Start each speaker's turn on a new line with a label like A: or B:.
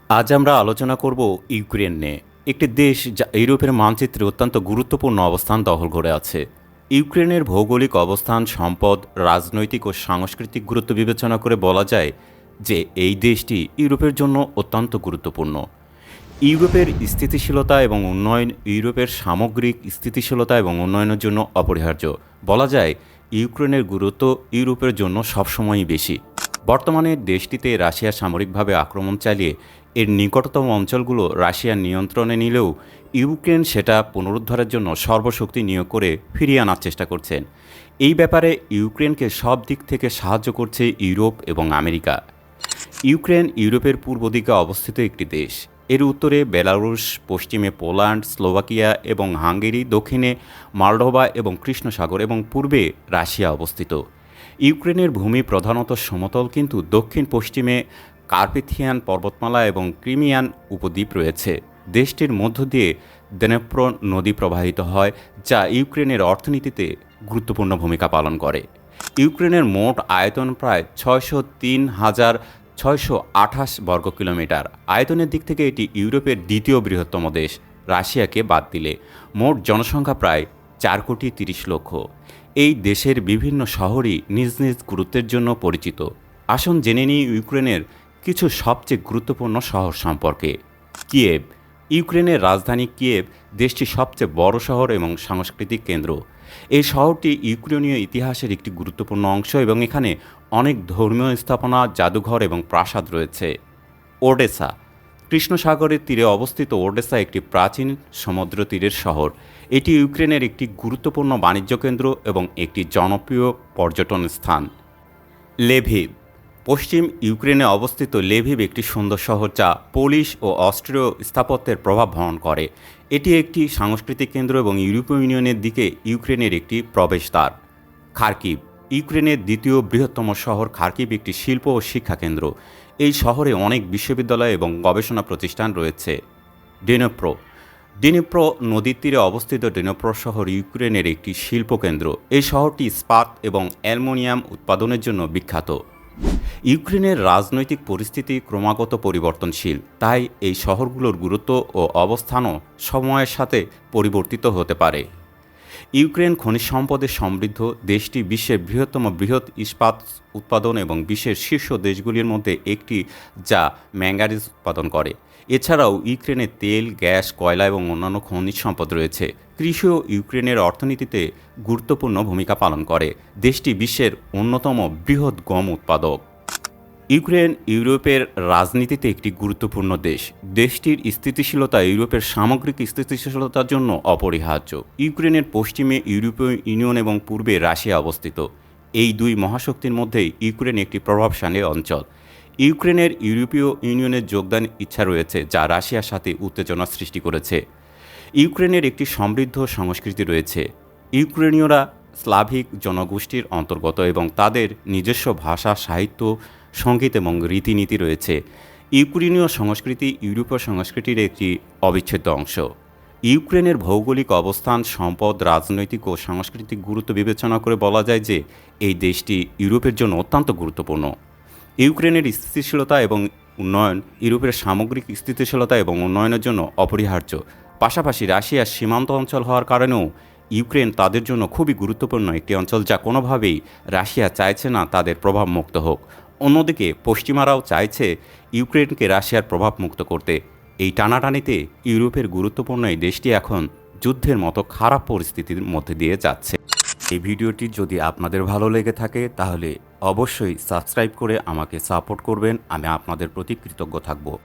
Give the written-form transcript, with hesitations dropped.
A: আজ আমরা আলোচনা করব ইউক্রেন নিয়ে, একটি দেশ যা ইউরোপের মানচিত্রে অত্যন্ত গুরুত্বপূর্ণ অবস্থান দখল করে আছে। ইউক্রেনের ভৌগোলিক অবস্থান, সম্পদ, রাজনৈতিক ও সাংস্কৃতিক গুরুত্ব বিবেচনা করে বলা যায় যে এই দেশটি ইউরোপের জন্য অত্যন্ত গুরুত্বপূর্ণ। ইউরোপের স্থিতিশীলতা এবং উন্নয়ন ইউরোপের সামগ্রিক স্থিতিশীলতা এবং উন্নয়নের জন্য অপরিহার্য। বলা যায় ইউক্রেনের গুরুত্ব ইউরোপের জন্য সবসময়ই বেশি। বর্তমানে দেশটিতে রাশিয়া সামরিকভাবে আক্রমণ চালিয়ে এর নিকটতম অঞ্চলগুলো রাশিয়ার নিয়ন্ত্রণে নিলেও ইউক্রেন সেটা পুনরুদ্ধারের জন্য সর্বশক্তি নিয়োগ করে ফিরিয়ে আনার চেষ্টা করছেন। এই ব্যাপারে ইউক্রেনকে সব দিক থেকে সাহায্য করছে ইউরোপ এবং আমেরিকা। ইউক্রেন ইউরোপের পূর্ব দিকে অবস্থিত একটি দেশ। এর উত্তরে বেলারুশ, পশ্চিমে পোল্যান্ড, স্লোভাকিয়া এবং হাঙ্গেরি, দক্ষিণে মলডোভা এবং কৃষ্ণসাগর এবং পূর্বে রাশিয়া অবস্থিত। ইউক্রেনের ভূমি প্রধানত সমতল, কিন্তু দক্ষিণ পশ্চিমে কার্পেথিয়ান পর্বতমালা এবং ক্রিমিয়ান উপদ্বীপ রয়েছে। দেশটির মধ্য দিয়ে ডনেপ্রো নদী প্রবাহিত হয়, যা ইউক্রেনের অর্থনীতিতে গুরুত্বপূর্ণ ভূমিকা পালন করে। ইউক্রেনের মোট আয়তন প্রায় 603,628 বর্গ কিলোমিটার। আয়তনের দিক থেকে এটি ইউরোপের দ্বিতীয় বৃহত্তম দেশ, রাশিয়াকে বাদ দিলে। মোট জনসংখ্যা প্রায় 4,30,00,000। এই দেশের বিভিন্ন শহরই নিজ নিজ গুরুত্বের জন্য পরিচিত। আসুন জেনে নিই ইউক্রেনের কিছু সবচেয়ে গুরুত্বপূর্ণ শহর সম্পর্কে। কিয়েভ। ইউক্রেনের রাজধানী কিয়েভ দেশটির সবচেয়ে বড় শহর এবং সাংস্কৃতিক কেন্দ্র। এই শহরটি ইউক্রেনীয় ইতিহাসের একটি গুরুত্বপূর্ণ অংশ এবং এখানে অনেক ধর্মীয় স্থাপনা, জাদুঘর এবং প্রাসাদ রয়েছে। ওডেসা। কৃষ্ণসাগরের তীরে অবস্থিত ওডেসা একটি প্রাচীন সমুদ্র তীরের শহর। এটি ইউক্রেনের একটি গুরুত্বপূর্ণ বাণিজ্য কেন্দ্র এবং একটি জনপ্রিয় পর্যটন স্থান। লেভিভ। পশ্চিম ইউক্রেনে অবস্থিত লেভিভ একটি সুন্দর শহর যা পোলিশ ও অস্ট্রীয় স্থাপত্যের প্রভাব বহন করে। এটি একটি সাংস্কৃতিক কেন্দ্র এবং ইউরোপীয় ইউনিয়নের দিকে ইউক্রেনের একটি প্রবেশদ্বার। খার্কিভ। ইউক্রেনের দ্বিতীয় বৃহত্তম শহর খার্কিভ একটি শিল্প ও শিক্ষা কেন্দ্র। এই শহরে অনেক বিশ্ববিদ্যালয় এবং গবেষণা প্রতিষ্ঠান রয়েছে। ডনেপ্রো। ডনেপ্রো নদীর তীরে অবস্থিত ডনেপ্রো শহর ইউক্রেনের একটি শিল্পকেন্দ্র। এই শহরটি ইস্পাত এবং অ্যালুমিনিয়াম উৎপাদনের জন্য বিখ্যাত। ইউক্রেনের রাজনৈতিক পরিস্থিতি ক্রমাগত পরিবর্তনশীল, তাই এই শহরগুলোর গুরুত্ব ও অবস্থানও সময়ের সাথে পরিবর্তিত হতে পারে। ইউক্রেন খনিজ সম্পদে সমৃদ্ধ। দেশটি বিশ্বের বৃহৎ ইস্পাত উৎপাদন এবং বিশ্বের শীর্ষ দেশগুলির মধ্যে একটি যা ম্যাঙ্গানিজ উৎপাদন করে। এছাড়াও ইউক্রেনের তেল, গ্যাস, কয়লা এবং অন্যান্য খনিজ সম্পদ রয়েছে। কৃষিও ইউক্রেনের অর্থনীতিতে গুরুত্বপূর্ণ ভূমিকা পালন করে। দেশটি বিশ্বের অন্যতম বৃহৎ গম উৎপাদক। ইউক্রেন ইউরোপের রাজনীতিতে একটি গুরুত্বপূর্ণ দেশ। দেশটির স্থিতিশীলতা ইউরোপের সামগ্রিক স্থিতিশীলতার জন্য অপরিহার্য। ইউক্রেনের পশ্চিমে ইউরোপীয় ইউনিয়ন এবং পূর্বে রাশিয়া অবস্থিত। এই দুই মহাশক্তির মধ্যে ইউক্রেন একটি প্রভাবশালী অঞ্চল। ইউক্রেনের ইউরোপীয় ইউনিয়নের যোগদান ইচ্ছা রয়েছে, যা রাশিয়ার সাথে উত্তেজনা সৃষ্টি করেছে। ইউক্রেনের একটি সমৃদ্ধ সংস্কৃতি রয়েছে। ইউক্রেনীয়রা স্লাভিক জনগোষ্ঠীর অন্তর্গত এবং তাদের নিজস্ব ভাষা, সাহিত্য, সঙ্গীত এবং রীতিনীতি রয়েছে। ইউক্রেনীয় সংস্কৃতি ইউরোপীয় সংস্কৃতির একটি অবিচ্ছেদ্য অংশ। ইউক্রেনের ভৌগোলিক অবস্থান, সম্পদ, রাজনৈতিক ও সাংস্কৃতিক গুরুত্ব বিবেচনা করে বলা যায় যে এই দেশটি ইউরোপের জন্য অত্যন্ত গুরুত্বপূর্ণ। ইউক্রেনের স্থিতিশীলতা এবং উন্নয়ন ইউরোপের সামগ্রিক স্থিতিশীলতা এবং উন্নয়নের জন্য অপরিহার্য। পাশাপাশি রাশিয়ার সীমান্ত অঞ্চল হওয়ার কারণেও ইউক্রেন তাদের জন্য খুবই গুরুত্বপূর্ণ একটি অঞ্চল, যা কোনোভাবেই রাশিয়া চাইছে না তাদের প্রভাবমুক্ত হোক। অন্যদিকে পশ্চিমারাও চাইছে ইউক্রেনকে রাশিয়ার প্রভাবমুক্ত করতে। এই টানাটানিতে ইউরোপের গুরুত্বপূর্ণ এই দেশটি এখন যুদ্ধের মতো খারাপ পরিস্থিতির মধ্যে দিয়ে যাচ্ছে। এই ভিডিওটি যদি আপনাদের ভালো লেগে থাকে তাহলে অবশ্যই সাবস্ক্রাইব করে আমাকে সাপোর্ট করবেন। আমি আপনাদের প্রতি কৃতজ্ঞ থাকব।